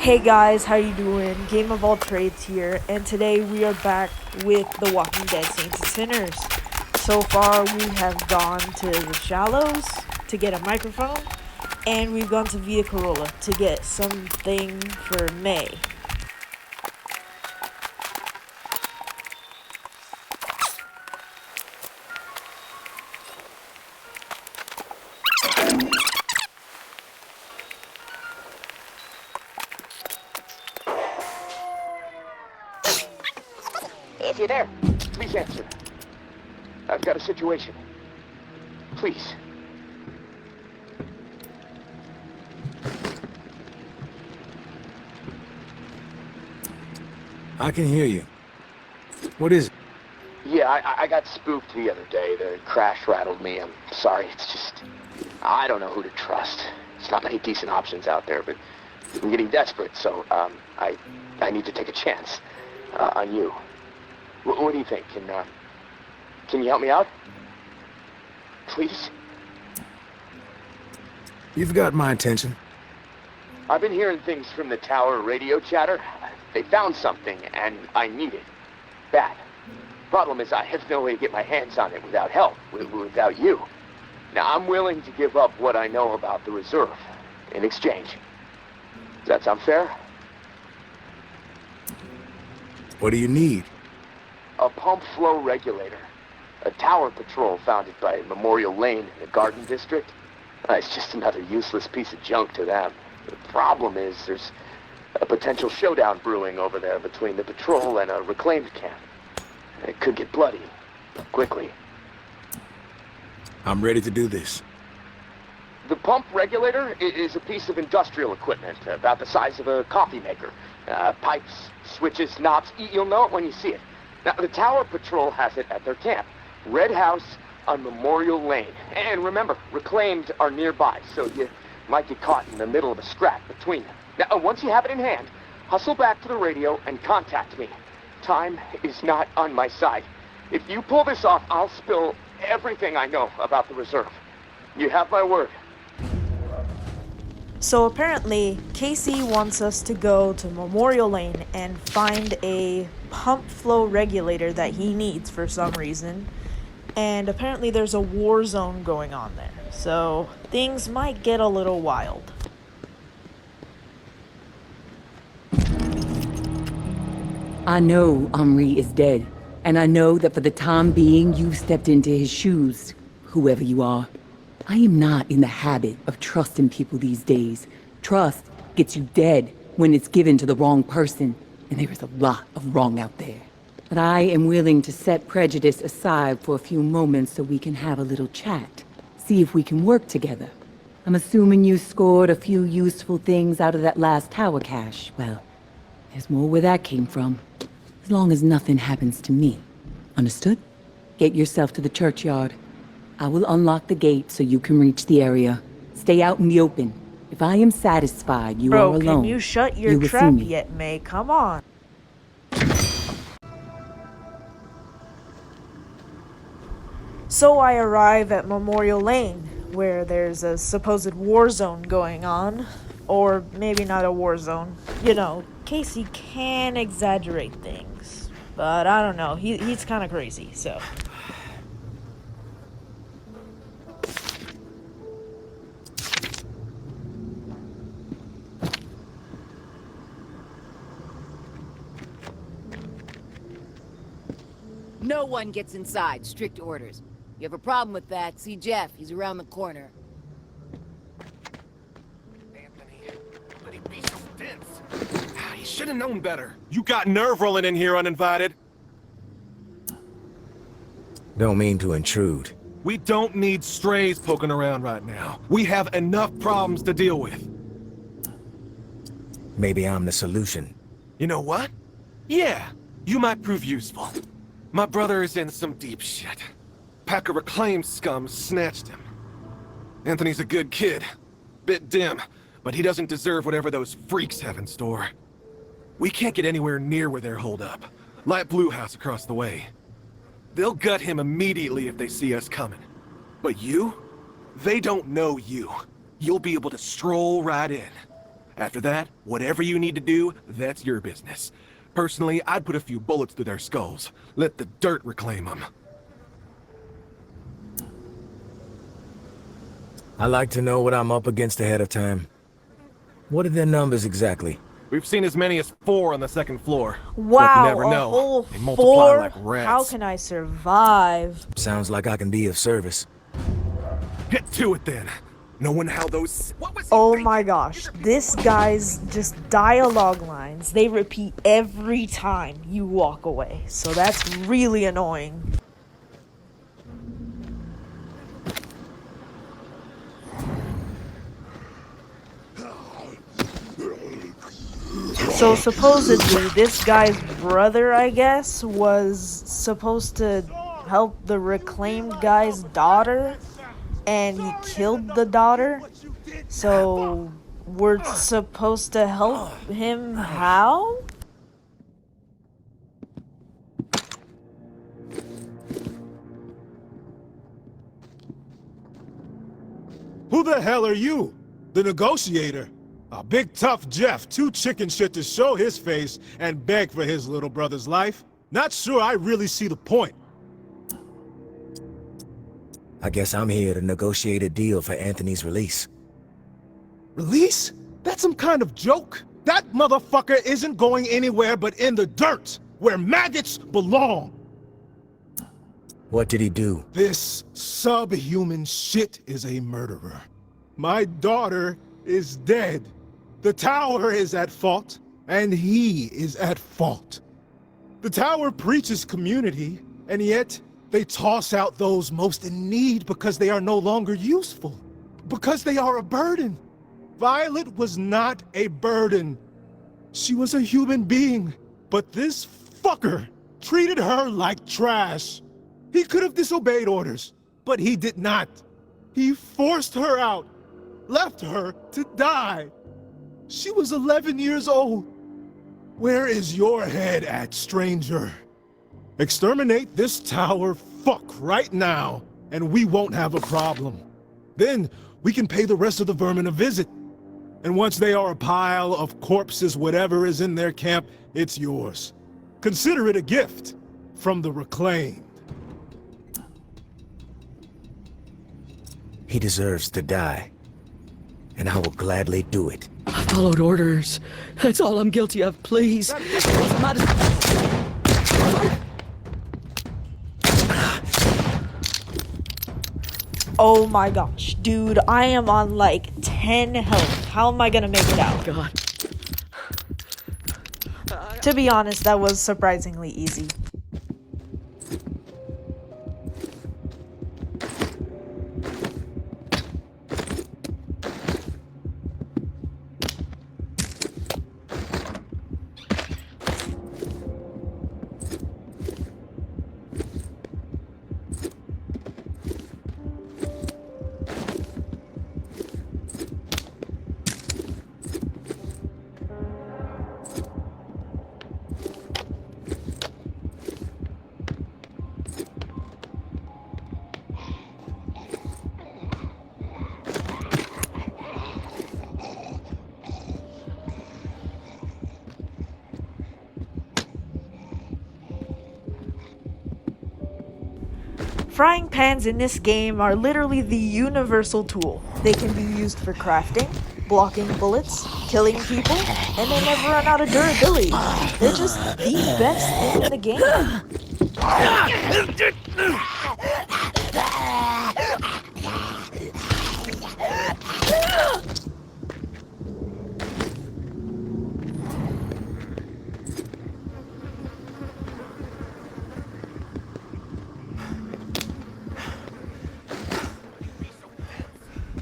Hey guys, how you doing? Game of All Trades here, and today we are back with The Walking Dead Saints and Sinners. So far, we have gone to the Shallows to get a microphone, and we've gone to Via Corolla to get something for May. If you're there, please answer. I've got a situation. Please. I can hear you. What is it? Yeah, I got spooked the other day. The crash rattled me. I'm sorry. It's just... I don't know who to trust. There's not many decent options out there, but I'm getting desperate, so, I need to take a chance on you. What do you think? Can you help me out? Please? You've got my attention. I've been hearing things from the tower radio chatter. They found something, and I need it. Bad. Problem is, I have no way to get my hands on it without help, without you. Now, I'm willing to give up what I know about the reserve in exchange. Does that sound fair? What do you need? A pump flow regulator. A tower patrol founded by Memorial Lane in the Garden District. It's just another useless piece of junk to them. The problem is there's a potential showdown brewing over there between the patrol and a reclaimed camp. It could get bloody, quickly. I'm ready to do this. The pump regulator is a piece of industrial equipment about the size of a coffee maker. Pipes, switches, knobs. You'll know it when you see it. Now, the Tower Patrol has it at their camp. Red House on Memorial Lane. And remember, reclaimed are nearby, so you might get caught in the middle of a scrap between them. Now, once you have it in hand, hustle back to the radio and contact me. Time is not on my side. If you pull this off, I'll spill everything I know about the reserve. You have my word. So apparently, Casey wants us to go to Memorial Lane and find a pump flow regulator that he needs for some reason. And apparently there's a war zone going on there. So things might get a little wild. I know Omri is dead, and I know that for the time being you've stepped into his shoes, whoever you are. I am not in the habit of trusting people these days. Trust gets you dead when it's given to the wrong person, and there is a lot of wrong out there. But I am willing to set prejudice aside for a few moments so we can have a little chat. See if we can work together. I'm assuming you scored a few useful things out of that last tower cache. Well, there's more where that came from. As long as nothing happens to me. Understood? Get yourself to the churchyard. I will unlock the gate so you can reach the area. Stay out in the open. If I am satisfied you are alone, Can you shut your will trap see me. yet, May? Come on. So I arrive at Memorial Lane, where there's a supposed war zone going on. Or maybe not a war zone. You know, Casey can exaggerate things. But I don't know, he's kind of crazy, so... No one gets inside. Strict orders. You have a problem with that, see Jeff. He's around the corner. Anthony, but he'd be so dense. He should have known better. You got nerve rolling in here uninvited. Don't mean to intrude. We don't need strays poking around right now. We have enough problems to deal with. Maybe I'm the solution. You know what? Yeah, you might prove useful. My brother is in some deep shit. Pack of reclaimed scum snatched him. Anthony's a good kid. Bit dim, but he doesn't deserve whatever those freaks have in store. We can't get anywhere near where they're holed up. Light Blue House across the way. They'll gut him immediately if they see us coming. But you? They don't know you. You'll be able to stroll right in. After that, whatever you need to do, that's your business. Personally, I'd put a few bullets through their skulls. Let the dirt reclaim them. I like to know what I'm up against ahead of time. What are their numbers exactly? We've seen as many as 4 on the second floor. Wow, But you never a know. whole They multiply 4? like rats. How can I survive? Sounds like I can be of service. Get to it then. Knowing how those... What was he Oh thinking? my gosh, this guy's just dialogue lines. They repeat every time you walk away. So that's really annoying. So supposedly this guy's brother, I guess, was supposed to help the reclaimed guy's daughter, and he killed the daughter. So we're supposed to help him how? Who the hell are you? The negotiator? A big tough Jeff, too chicken shit to show his face and beg for his little brother's life? Not sure I really see the point. I guess I'm here to negotiate a deal for Anthony's release. Release? That's some kind of joke? That motherfucker isn't going anywhere but in the dirt, where maggots belong. What did he do? This subhuman shit is a murderer. My daughter is dead. The tower is at fault, and he is at fault. The tower preaches community, and yet they toss out those most in need because they are no longer useful. Because they are a burden. Violet was not a burden. She was a human being, but this fucker treated her like trash. He could have disobeyed orders, but he did not. He forced her out, left her to die. She was 11 years old. Where is your head at, stranger? Exterminate this tower fuck right now, and we won't have a problem. Then we can pay the rest of the vermin a visit. And once they are a pile of corpses, whatever is in their camp, it's yours. Consider it a gift from the reclaimed. He deserves to die. And I will gladly do it. I followed orders. That's all I'm guilty of, please. Oh my gosh, dude, I am on like 10 health. How am I gonna make it out? God. To be honest, that was surprisingly easy. Frying pans in this game are literally the universal tool. They can be used for crafting, blocking bullets, killing people, and they never run out of durability. They're just the best thing in the game.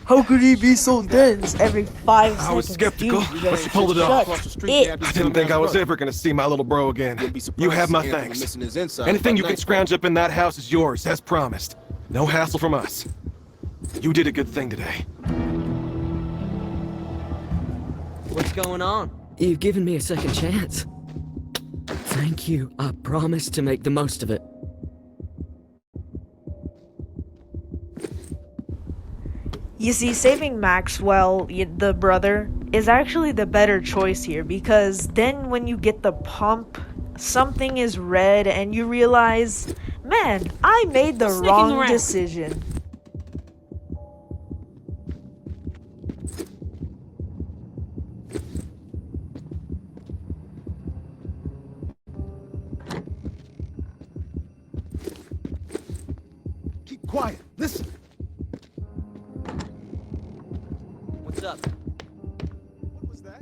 How could he be so dense every 5 seconds? I was skeptical, Dude, you but gotta she pulled it off. shut it. I didn't think I was ever gonna see my little bro again. You have my thanks. Anything you can scrounge up in that house is yours, as promised. No hassle from us. You did a good thing today. What's going on? You've given me a second chance. Thank you. I promise to make the most of it. You see, saving Maxwell, the brother, is actually the better choice here, because then when you get the pump, something is red and you realize, man, I made the wrong decision. Keep quiet. Listen. What's up? What was that?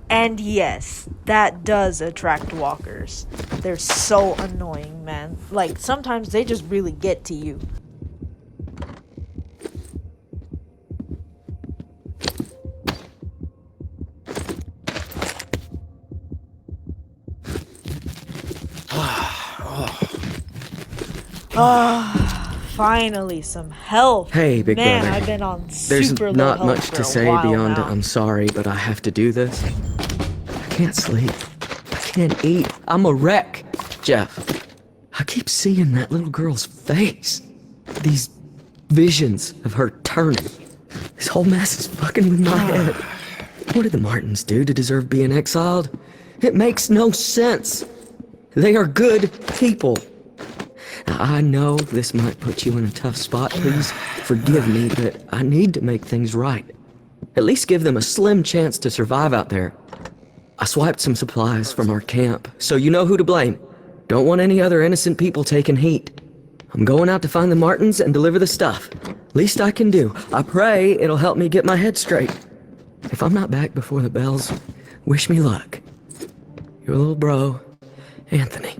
And yes, that does attract walkers. They're so annoying, man. Like, sometimes they just really get to you. Finally some health. Hey, big man, brother. I've been on There's super low not health much for to a say while beyond now. I'm sorry, but I have to do this. I can't sleep. I can't eat. I'm a wreck. Jeff, I keep seeing that little girl's face. These visions of her turning. This whole mess is fucking with my head. What did the Martins do to deserve being exiled? It makes no sense. They are good people. Now, I know this might put you in a tough spot. Please forgive me, but I need to make things right. At least give them a slim chance to survive out there. I swiped some supplies from our camp, so you know who to blame. Don't want any other innocent people taking heat. I'm going out to find the Martins and deliver the stuff. Least I can do. I pray it'll help me get my head straight. If I'm not back before the bells, wish me luck. Your little bro, Anthony.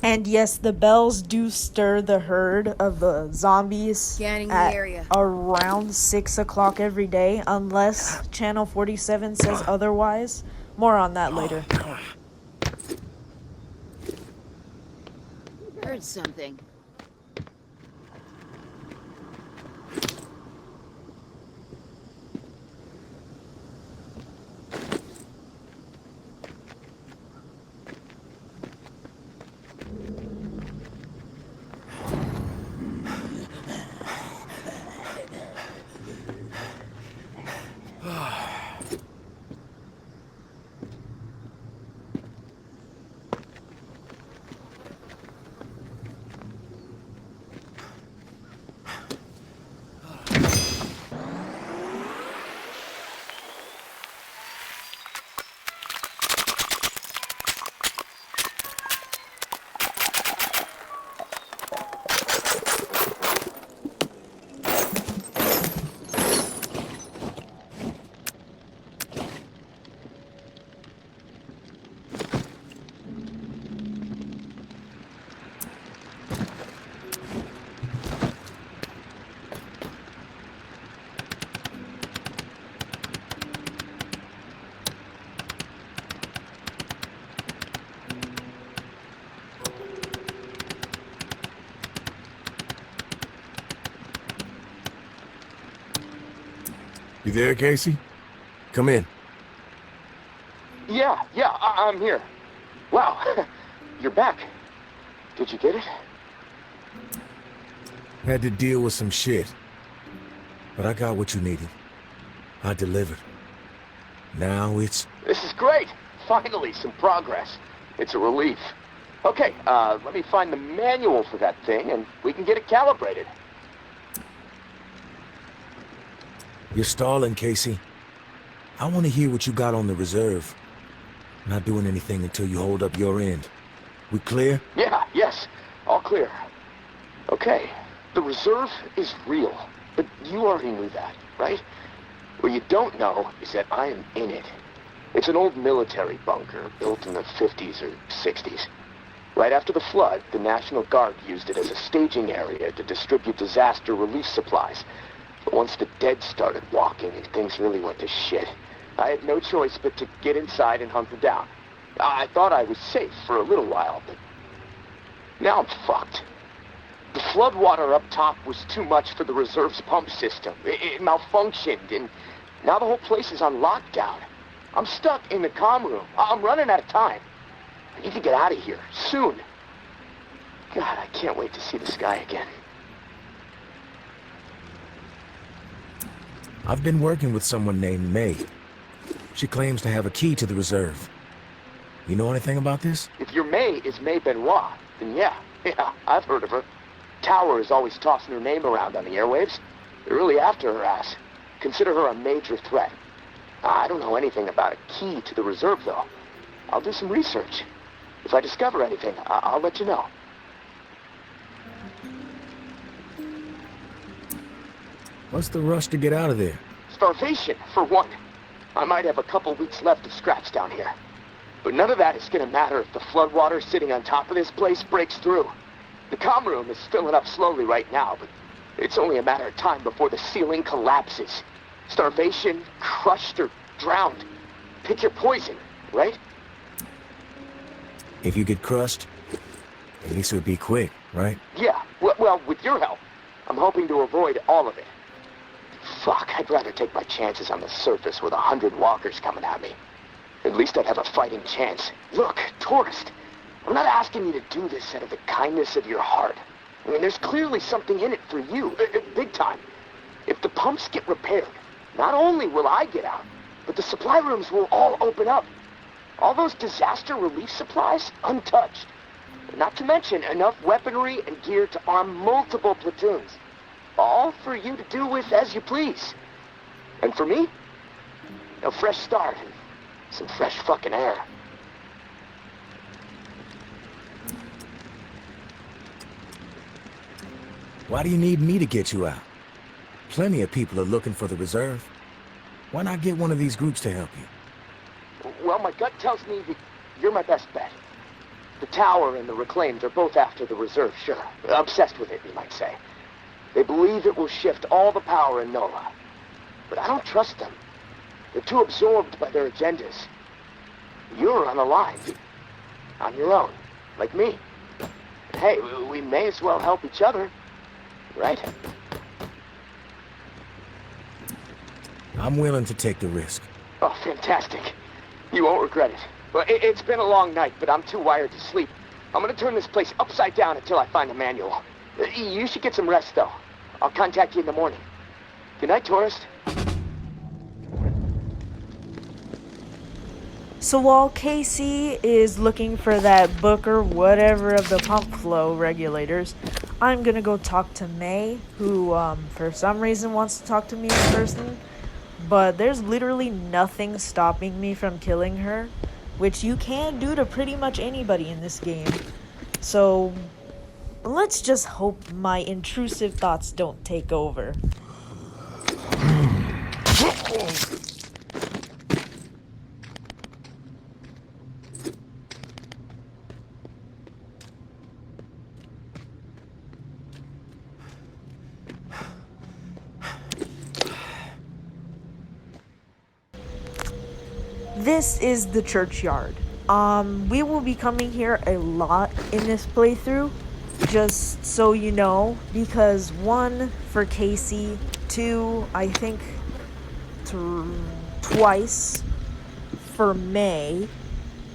And yes, the bells do stir the herd of the zombies Scanning the at area. around 6 o'clock every day, unless Channel 47 says otherwise. More on that later. Heard something. You there, Casey? Come in. Yeah, I'm here. Wow, you're back. Did you get it? Had to deal with some shit. But I got what you needed. I delivered. Now it's... This is great. Finally, some progress. It's a relief. Okay, let me find the manual for that thing, and we can get it calibrated. You're stalling, Casey. I want to hear what you got on the reserve. Not doing anything until you hold up your end. We clear? Yeah, yes. All clear. Okay, the reserve is real. But you already knew that, right? What you don't know is that I am in it. It's an old military bunker built in the 50s or 60s. Right after the flood, the National Guard used it as a staging area to distribute disaster relief supplies. But once the dead started walking and things really went to shit, I had no choice but to get inside and hunker down. I thought I was safe for a little while, but now I'm fucked. The floodwater up top was too much for the reserve's pump system. It malfunctioned, and now the whole place is on lockdown. I'm stuck in the comm room. I'm running out of time. I need to get out of here, soon. God, I can't wait to see the sky again. I've been working with someone named May. She claims to have a key to the reserve. You know anything about this? If your May is May Benoit, then yeah, I've heard of her. Tower is always tossing her name around on the airwaves. They're really after her ass. Consider her a major threat. I don't know anything about a key to the reserve, though. I'll do some research. If I discover anything, I'll let you know. What's the rush to get out of there? Starvation, for one. I might have a couple weeks left of scraps down here. But none of that is gonna matter if the floodwater sitting on top of this place breaks through. The comm room is filling up slowly right now, but it's only a matter of time before the ceiling collapses. Starvation, crushed, or drowned. Pick your poison, right? If you get crushed, at least it would be quick, right? Yeah, well, with your help, I'm hoping to avoid all of it. Fuck, I'd rather take my chances on the surface with 100 walkers coming at me. At least I'd have a fighting chance. Look, tourist, I'm not asking you to do this out of the kindness of your heart. I mean, there's clearly something in it for you, big time. If the pumps get repaired, not only will I get out, but the supply rooms will all open up. All those disaster relief supplies, untouched. Not to mention enough weaponry and gear to arm multiple platoons. All for you to do with as you please. And for me, a fresh start and some fresh fucking air. Why do you need me to get you out? Plenty of people are looking for the reserve. Why not get one of these groups to help you? Well, my gut tells me that you're my best bet. The Tower and the Reclaimed are both after the reserve, sure. Obsessed with it, you might say. They believe it will shift all the power in NOLA. But I don't trust them. They're too absorbed by their agendas. You're unaligned. On your own. Like me. Hey, we may as well help each other. Right? I'm willing to take the risk. Oh, fantastic. You won't regret it. Well, it's been a long night, but I'm too wired to sleep. I'm gonna turn this place upside down until I find a manual. You should get some rest, though. I'll contact you in the morning. Good night, tourist. So while Casey is looking for that book or whatever of the pump flow regulators, I'm gonna go talk to May, who for some reason wants to talk to me in person. But there's literally nothing stopping me from killing her, which you can do to pretty much anybody in this game. So let's just hope my intrusive thoughts don't take over. This is the churchyard. We will be coming here a lot in this playthrough, just so you know, because 1, for Casey, 2, I think twice for May.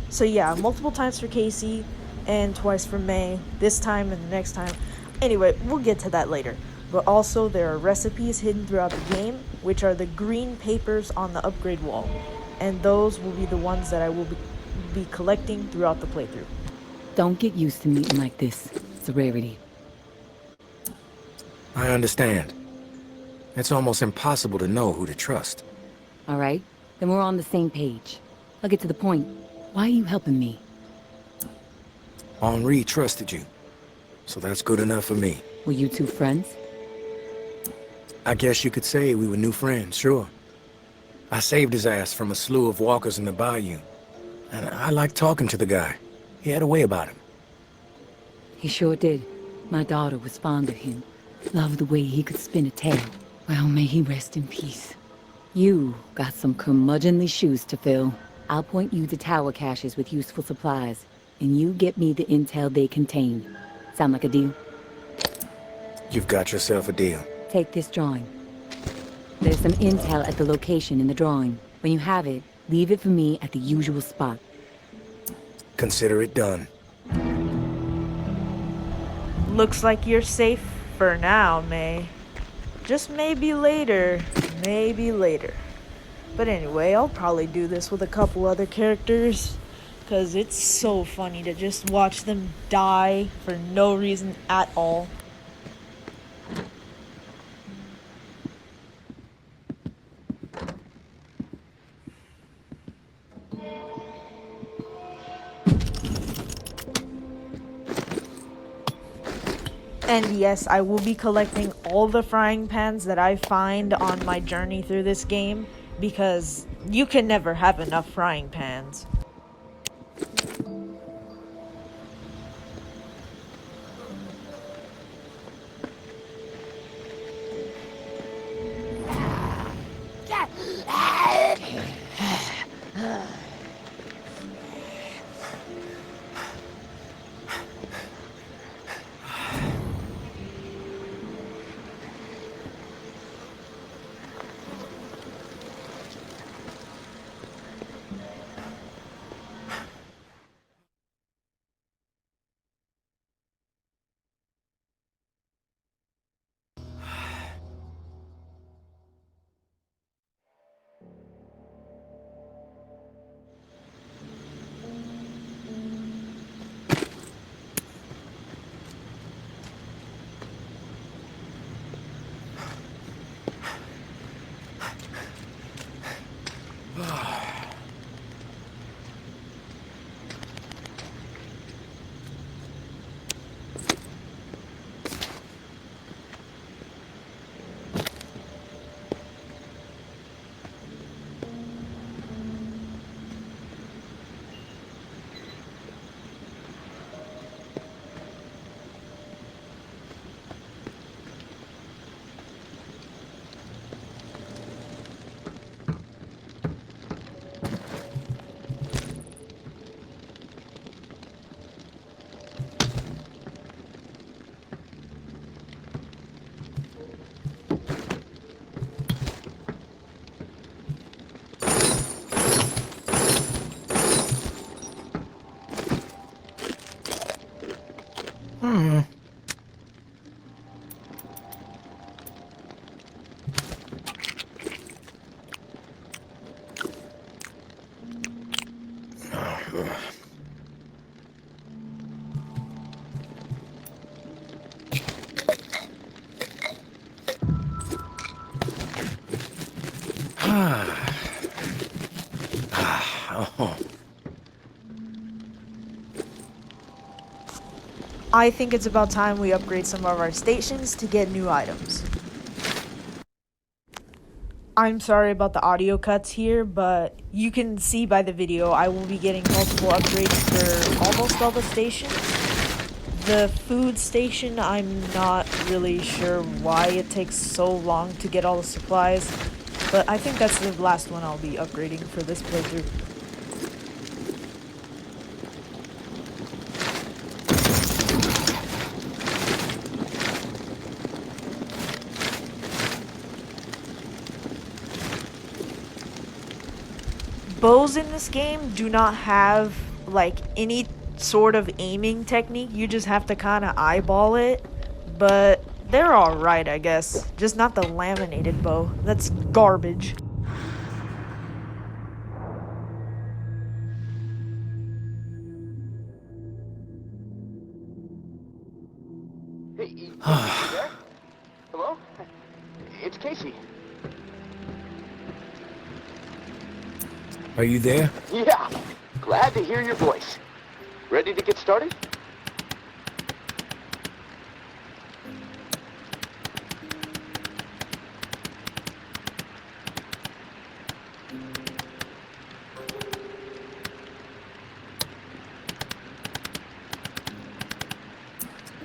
So yeah, multiple times for Casey and twice for May, this time and the next time. Anyway, we'll get to that later. But also there are recipes hidden throughout the game, which are the green papers on the upgrade wall. And those will be the ones that I will be collecting throughout the playthrough. Don't get used to meeting like this. It's a rarity. I understand. It's almost impossible to know who to trust. All right, then we're on the same page. I'll get to the point. Why are you helping me? Henri trusted you, so that's good enough for me. Were you two friends? I guess you could say we were new friends, sure. I saved his ass from a slew of walkers in the bayou. And I liked talking to the guy. He had a way about him. He sure did. My daughter was fond of him. Loved the way he could spin a tale. Well, may he rest in peace. You got some curmudgeonly shoes to fill. I'll point you to tower caches with useful supplies, and you get me the intel they contain. Sound like a deal? You've got yourself a deal. Take this drawing. There's some intel at the location in the drawing. When you have it, leave it for me at the usual spot. Consider it done. Looks like you're safe for now, May. Just maybe later. Maybe later. But anyway, I'll probably do this with a couple other characters, because it's so funny to just watch them die for no reason at all. And yes, I will be collecting all the frying pans that I find on my journey through this game, because you can never have enough frying pans. I think it's about time we upgrade some of our stations to get new items. I'm sorry about the audio cuts here, but you can see by the video I will be getting multiple upgrades for almost all the stations. The food station, I'm not really sure why it takes so long to get all the supplies, but I think that's the last one I'll be upgrading for this playthrough. Bows in this game do not have like any sort of aiming technique. You just have to kind of eyeball it, but they're alright, I guess. Just not the laminated bow. That's garbage. Hey, you there? Hello? It's Casey. Are you there? Yeah, glad to hear your voice. Ready to get started?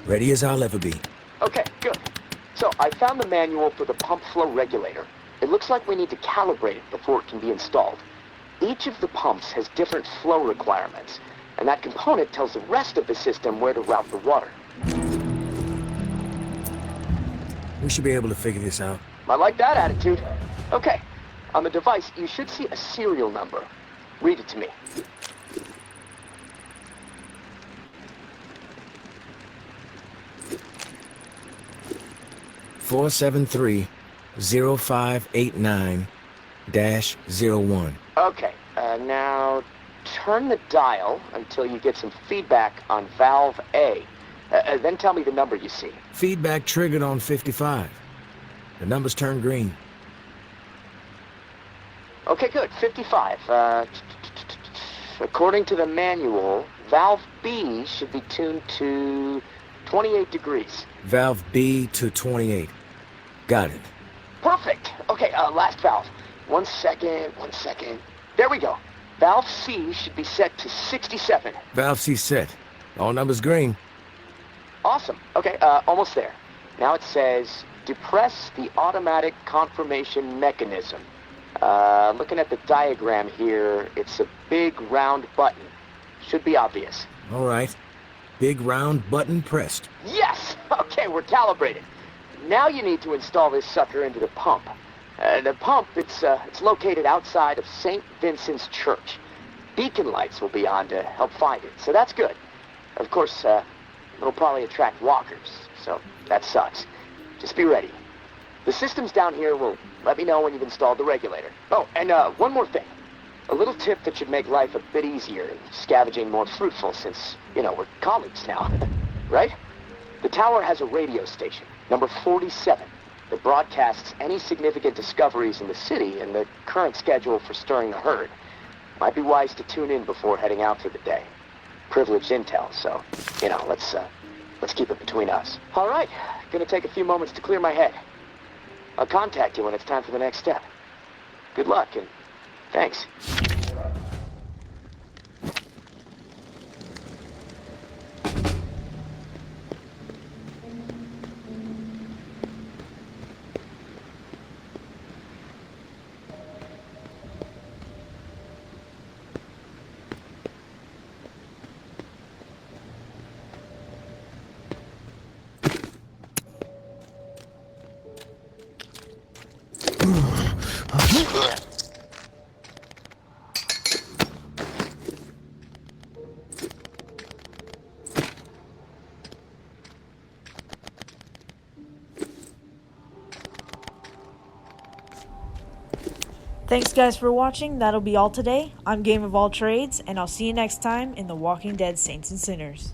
Ready as I'll ever be. Okay, good. So, I found the manual for the pump flow regulator. It looks like we need to calibrate it before it can be installed. Each of the pumps has different flow requirements, and that component tells the rest of the system where to route the water. We should be able to figure this out. I like that attitude. Okay, on the device, you should see a serial number. Read it to me. Four 0589-01. Okay, now turn the dial until you get some feedback on valve A. Then tell me the number you see. Feedback triggered on 55. The numbers turned green. Okay, good. 55. According to the manual, valve B should be tuned to 28 degrees. Valve B to 28. Got it. Perfect. Okay, last valve. 1 second, 1 second. There we go. Valve C should be set to 67. Valve C set. All numbers green. Awesome. Okay, almost there. Now it says, depress the automatic confirmation mechanism. Looking at the diagram here, it's a big round button. Should be obvious. All right. Big round button pressed. Yes! Okay, we're calibrated. Now you need to install this sucker into the pump. The pump, it's located outside of St. Vincent's Church. Beacon lights will be on to help find it, so that's good. Of course, it'll probably attract walkers, so that sucks. Just be ready. The systems down here will let me know when you've installed the regulator. Oh, and one more thing. A little tip that should make life a bit easier and scavenging more fruitful since, we're colleagues now. Right? The tower has a radio station, number 47, that broadcasts any significant discoveries in the city and the current schedule for stirring the herd. Might be wise to tune in before heading out for the day. Privileged intel, so, let's keep it between us. All right, gonna take a few moments to clear my head. I'll contact you when it's time for the next step. Good luck, and thanks. Thanks guys for watching. That'll be all today. I'm Game of All Trades, and I'll see you next time in The Walking Dead Saints and Sinners.